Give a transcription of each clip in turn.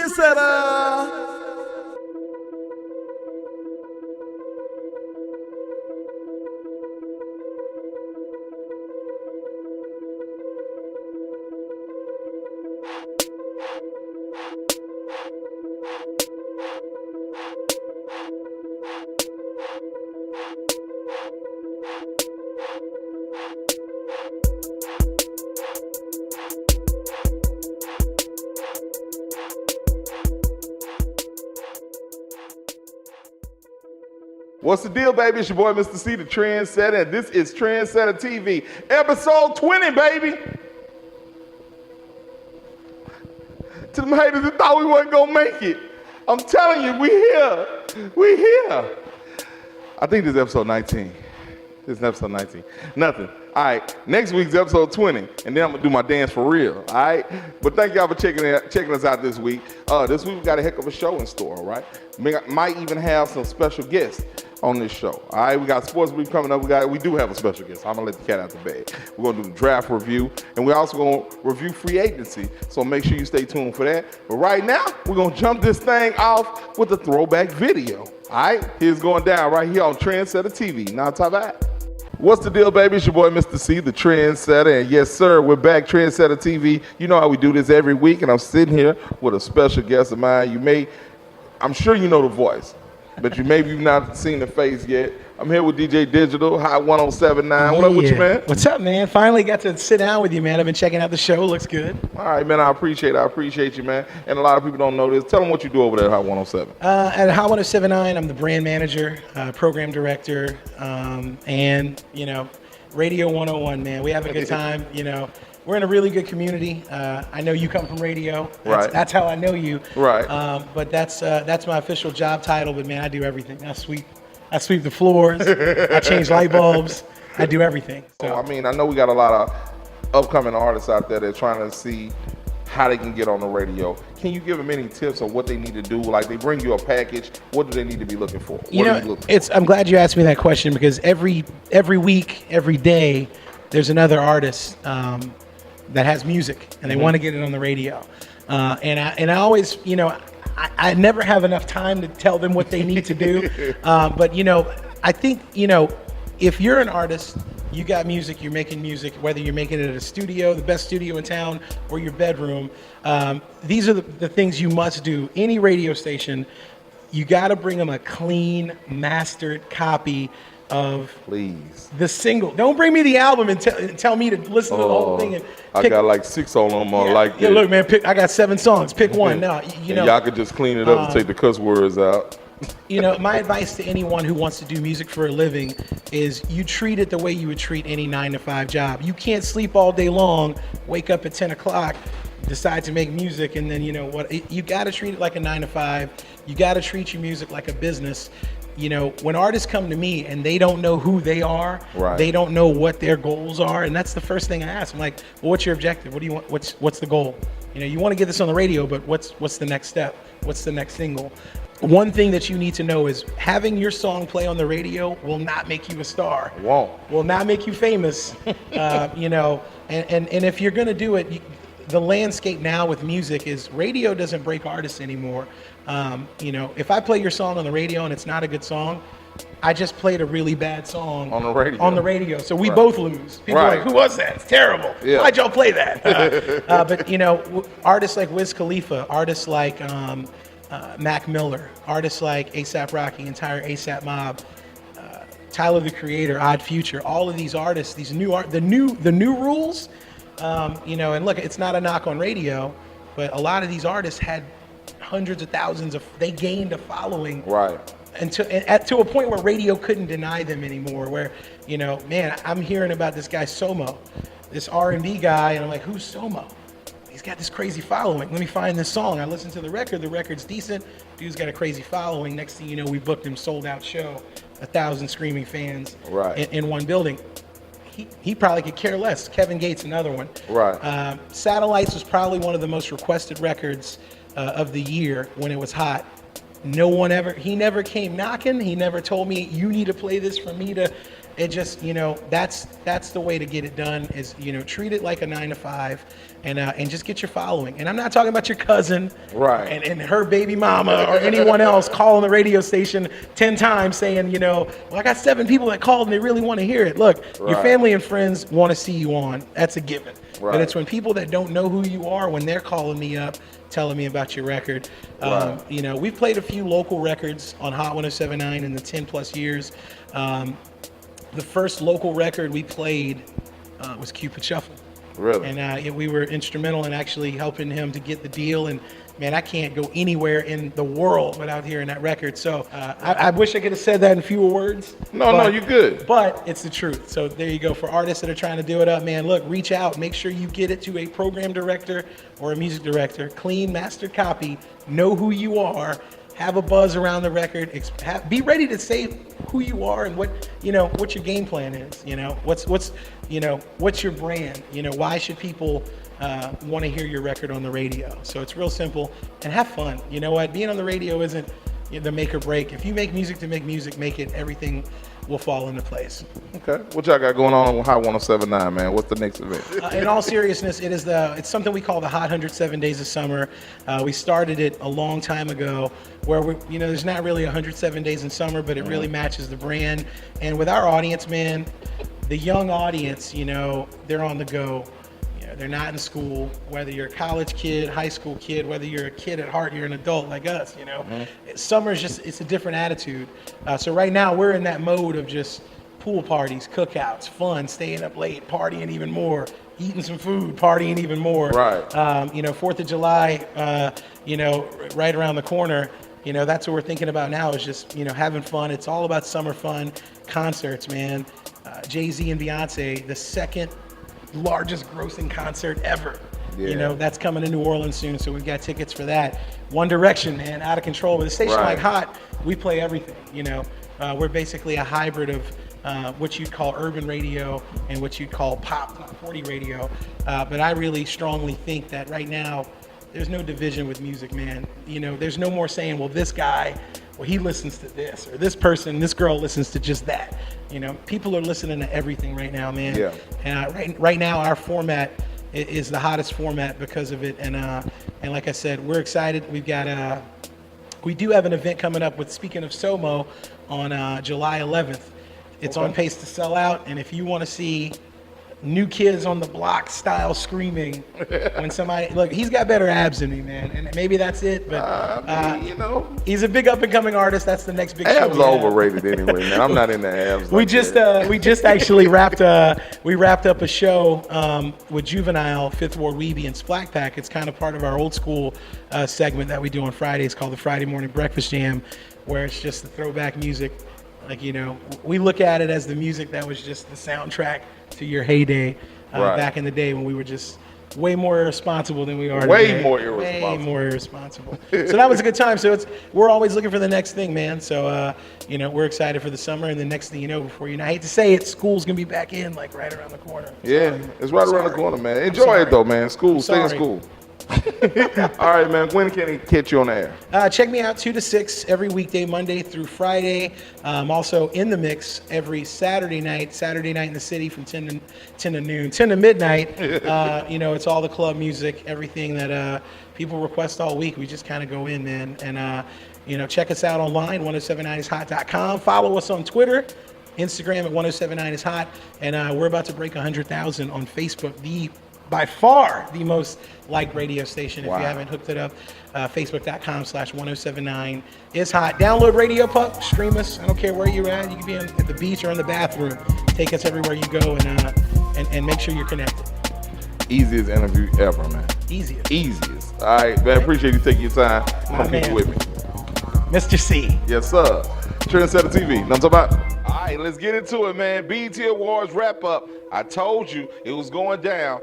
Trendsetter. What's the deal, baby? It's your boy, Mr. C, the Trendsetter, and this is Trendsetta TV, episode 20, baby. To them haters that thought we wasn't gonna make it, I'm telling you, we here. We here. I think this is episode 19. This is episode 19. Nothing. All right, next week's episode 20, and then I'm gonna do my dance for real. All right, but thank y'all for checking us out this week. This week we got a heck of a show in store. All right, might even have some special guests on this show. All right, we got sports week coming up. We do have a special guest. I'm gonna let the cat out the bag. We're gonna do the draft review, and we're also gonna review free agency. So make sure you stay tuned for that. But right now, we're gonna jump this thing off with a throwback video. All right, here's going down right here on Trendsetta TV. Now, top that. What's the deal, baby? It's your boy, Mr. C, the Trendsetter, and yes, sir, we're back, Trendsetta TV. You know how we do this every week, and I'm sitting here with a special guest of mine. I'm sure you know the voice, but you've not seen the face yet. I'm here with DJ Digital, Hot 1079. What up with you, man? What's up, man? Finally got to sit down with you, man. I've been checking out the show. Looks good. All right, man. I appreciate you, man. And a lot of people don't know this. Tell them what you do over there at Hot 107. At Hot 1079, I'm the brand manager, program director, and, Radio 101, man. We have a good time, We're in a really good community. I know you come from radio. That's how I know you. Right. But that's my official job title. But, man, I do everything. I sweep the floors. I change light bulbs. I do everything. So. I know we got a lot of upcoming artists out there that are trying to see how they can get on the radio. Can you give them any tips on what they need to do? Like, they bring you a package. What do they need to be looking for? I'm glad you asked me that question, because every week, every day, there's another artist that has music, and they want to get it on the radio. And I always, I never have enough time to tell them what they need to do. But, I think, if you're an artist, you got music, you're making music, whether you're making it at a studio, the best studio in town, or your bedroom, these are the things you must do. Any radio station, you got to bring them a clean, mastered copy of the single. Don't bring me the album and tell me to listen to the whole thing. And I got like 6 on them. Yeah, look, man, I got 7 songs. Pick one. No, y'all could just clean it up and take the cuss words out. My advice to anyone who wants to do music for a living is you treat it the way you would treat any 9-to-5 job. You can't sleep all day long, wake up at 10 o'clock, decide to make music, and then you got to treat it like a 9-to-5. You got to treat your music like a business. When artists come to me and they don't know who they are, they don't know what their goals are, and that's the first thing I ask. I'm like, well, what's your objective? What do you want? What's the goal? You want to get this on the radio, but what's the next step? What's the next single? One thing that you need to know is having your song play on the radio will not make you a star. Will not make you famous. And if you're going to do it, the landscape now with music is radio doesn't break artists anymore. If I play your song on the radio and it's not a good song, I just played a really bad song on the radio. So we both lose. People are like, who was that? It's terrible. Yeah. Why'd y'all play that? But artists like Wiz Khalifa, artists like Mac Miller, artists like A$AP Rocky, entire A$AP Mob, Tyler the Creator, Odd Future, all of these artists, the new rules, and look, it's not a knock on radio, but a lot of these artists had hundreds of thousands they gained a following. And to a point where radio couldn't deny them anymore, where, I'm hearing about this guy Somo, this R&B guy, and I'm like, who's Somo? He's got this crazy following. Let me find this song. I listened to the record's decent. Dude's got a crazy following. Next thing you know, we booked him sold out show, 1,000 screaming fans in one building. He probably could care less. Kevin Gates, another one. Satellites was probably one of the most requested records of the year when it was hot. He never came knocking. He never told me, you need to play this for me to, it just, you know, that's the way to get it done is, you know, treat it like a 9 to 5 and just get your following. And I'm not talking about your cousin Right. and her baby mama or anyone else calling the radio station 10 times saying, you know, well, I got 7 people that called and they really want to hear it. Look, your Right. family and friends want to see you on. That's a given. Right. But it's when people that don't know who you are, when they're calling me up, telling me about your record. Right. You know, we've played a few local records on Hot 107.9 in the 10 plus years. The first local record we played was Cupid Shuffle. Really? And we were instrumental in actually helping him to get the deal. And man, I can't go anywhere in the world without hearing that record. So I wish I could have said that in fewer words. No, you good. But it's the truth. So there you go. For artists that are trying to do it up, man, look, reach out. Make sure you get it to a program director or a music director. Clean, mastered copy. Know who you are. Have a buzz around the record. Be ready to say who you are and what your game plan is. You know, what's your brand? You know, why should people want to hear your record on the radio? So it's real simple and have fun. You know what? Being on the radio isn't the make or break. If you make music to make music, make it. Everything will fall into place. Okay. What y'all got going on with Hot 107.9, man? What's the next event? In all seriousness, it's something we call the Hot 107 Days of Summer. We started it a long time ago, where there's not really 107 days in summer, but it really matches the brand. And with our audience, man, the young audience, they're on the go. They're not in school. Whether you're a college kid, high school kid, whether you're a kid at heart, you're an adult like us. Summer is it's a different attitude. So right now we're in that mode of just pool parties, cookouts, fun, staying up late, partying even more, eating some food, partying even more. Right. 4th of July, right around the corner. That's what we're thinking about now is just, having fun. It's all about summer fun, concerts, man. Jay-Z and Beyonce, the second largest grossing concert ever. Yeah. That's coming to New Orleans soon, so we've got tickets for that. One Direction, man, out of control. With a station Right. like Hot, we play everything. We're basically a hybrid of what you'd call urban radio and what you'd call pop 40 radio. But I really strongly think that right now, there's no division with music, man. There's no more saying, well, this guy, well, he listens to this, or this person, this girl listens to just that. People are listening to everything right now, man. Yeah. And right now, our format is the hottest format because of it. And like I said, we're excited. We do have an event coming up with, speaking of SOMO, on July 11th. It's on pace to sell out. And if you want to see New Kids on the Block style screaming when somebody, look, he's got better abs than me, man, and maybe that's it, but he's a big up and coming artist. That's the next big show. Abs are overrated anyway, man. I'm not into abs. We just actually wrapped up a show with Juvenile, Fifth Ward Weeby, and Splack Pack. It's kind of part of our old school segment that we do on Fridays called the Friday Morning Breakfast Jam, where it's just the throwback music. Like, we look at it as the music that was just the soundtrack to your heyday back in the day when we were just way more irresponsible than we are today. Way more irresponsible. So that was a good time. So we're always looking for the next thing, man. So, we're excited for the summer. And the next thing before I hate to say it, school's going to be back in like right around the corner. Yeah, it's right around the corner, man. Enjoy it though, man. Stay in school. All right, man. When can he catch you on the air? Check me out 2 to 6 every weekday, Monday through Friday. Also in the mix every Saturday night in the city from 10 to noon, 10 to midnight. It's all the club music, everything that people request all week. We just kind of go in, man. And, check us out online, 1079ishot.com. Follow us on Twitter, Instagram at 1079ishot. And we're about to break 100,000 on Facebook, by far the most liked radio station. If you haven't hooked it up, facebook.com/1079 is hot. Download Radio Puck, stream us. I don't care where you're at. You can be at the beach or in the bathroom. Take us everywhere you go and make sure you're connected. Easiest interview ever, man. Easiest. All right, man. Appreciate you taking your time. Come keep it with me. Mr. C. Yes, sir. Trendsetta TV. Know what I'm talking about? All right, let's get into it, man. BET Awards wrap up. I told you it was going down.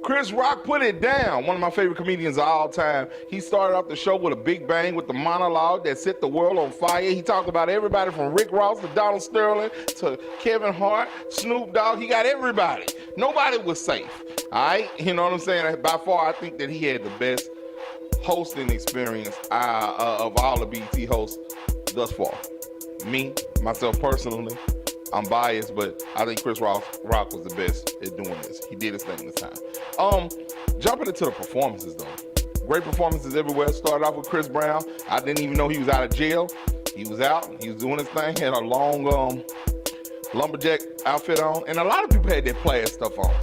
Chris Rock put it down. One of my favorite comedians of all time. He started off the show with a big bang with the monologue that set the world on fire. He talked about everybody from Rick Ross to Donald Sterling to Kevin Hart, Snoop Dogg. He got everybody. Nobody was safe. All right? You know what I'm saying? By far, I think that he had the best hosting experience of all the BET hosts thus far. Me, myself personally, I'm biased, but I think Chris Rock was the best at doing this. He did his thing this time. Jumping into the performances though. Great performances everywhere. Started off with Chris Brown. I didn't even know he was out of jail. He was out. He was doing his thing. Had a long lumberjack outfit on, and a lot of people had their plaid stuff on.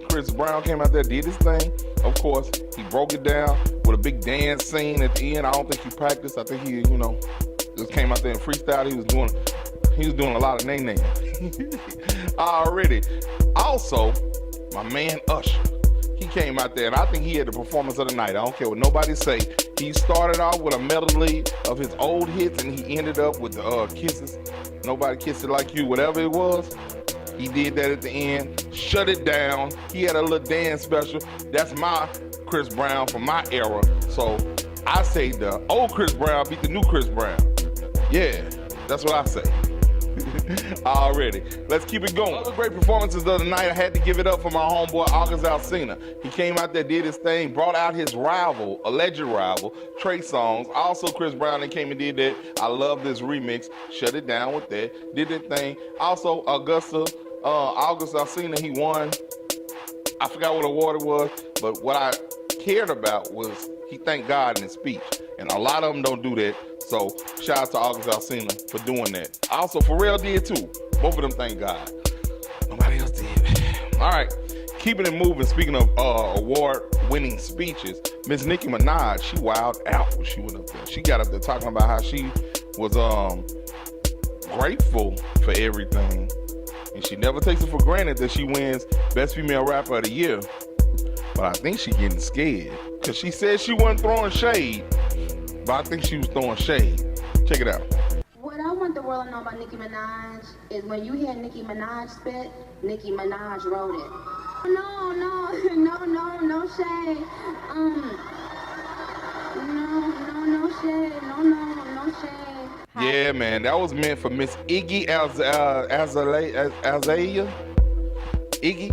Chris Brown came out there, did his thing. Of course, he broke it down with a big dance scene at the end. I don't think he practiced. I think he, just came out there and freestyled. He was doing a lot of nay-nay already. Also, my man Usher, he came out there, and I think he had the performance of the night. I don't care what nobody say. He started off with a medley of his old hits, and he ended up with the Kisses. Nobody Kissed It Like You, whatever it was. He did that at the end, shut it down. He had a little dance special. That's my Chris Brown from my era. So I say the old Chris Brown beat the new Chris Brown. Yeah, that's what I say. Already. Let's keep it going. Other great performances of the night. I had to give it up for my homeboy, August Alsina. He came out there, did his thing, brought out his rival, alleged rival, Trey Songz. Also, Chris Brown that came and did that. I love this remix. Shut it down with that. Did that thing. Also, August Alsina, he won. I forgot what award it was, but what I cared about was he thanked God in his speech. And a lot of them don't do that. So shout out to August Alsina for doing that. Also, Pharrell did too. Both of them thank God. Nobody else did. All right, keeping it moving. Speaking of award-winning speeches, Miss Nicki Minaj, she wilded out when she went up there. She got up there talking about how she was grateful for everything. And she never takes it for granted that she wins Best Female Rapper of the Year. But I think she's getting scared. Because she said she wasn't throwing shade. But I think she was throwing shade. Check it out. What I want the world to know about Nicki Minaj is when you hear Nicki Minaj spit, Nicki Minaj wrote it. No shade. No shade. No shade. Yeah, man, that was meant for Miss Iggy Azalea. Iggy.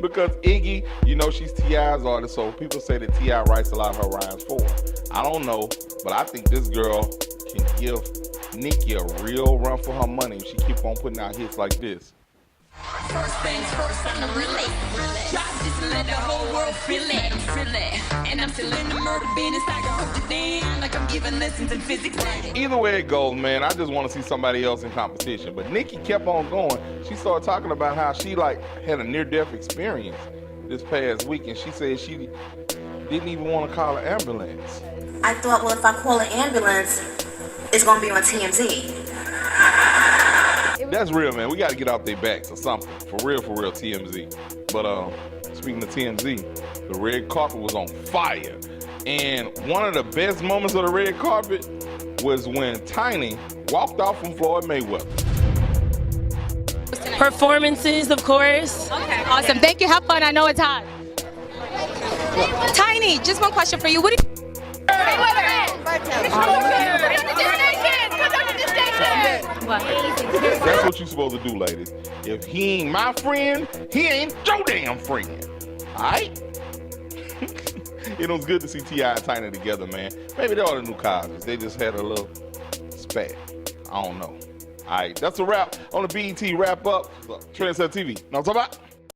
Because Iggy, she's T.I.'s artist, so people say that T.I. writes a lot of her rhymes for her. I don't know, but I think this girl can give Nicki a real run for her money if she keep on putting out hits like this. First things first, I'm the relay. Drop this and let the whole world feel it. And I'm still in the murder business. I can hold you down like I'm giving lessons in physics. Either way it goes, man, I just want to see somebody else in competition. But Nicki kept on going. She started talking about how she had a near-death experience this past week, and she said she didn't even want to call an ambulance. I thought, well, if I call an ambulance, it's going to be on TMZ. That's real, man. We got to get off their backs or something. For real, TMZ. But speaking of TMZ, the red carpet was on fire. And one of the best moments of the red carpet was when Tiny walked off from Floyd Mayweather. Performances, of course. Okay, awesome. Thank you. Have fun. I know it's hot. Tiny, just one question for you. What do you... That's what you're supposed to do, ladies. If he ain't my friend, he ain't your damn friend. All right? It was good to see T.I. and Tiny together, man. Maybe they're all the new Cosby's. They just had a little spat. I don't know. All right, that's a wrap on the BET wrap up. Trendsetta TV. Know what I'm talking about?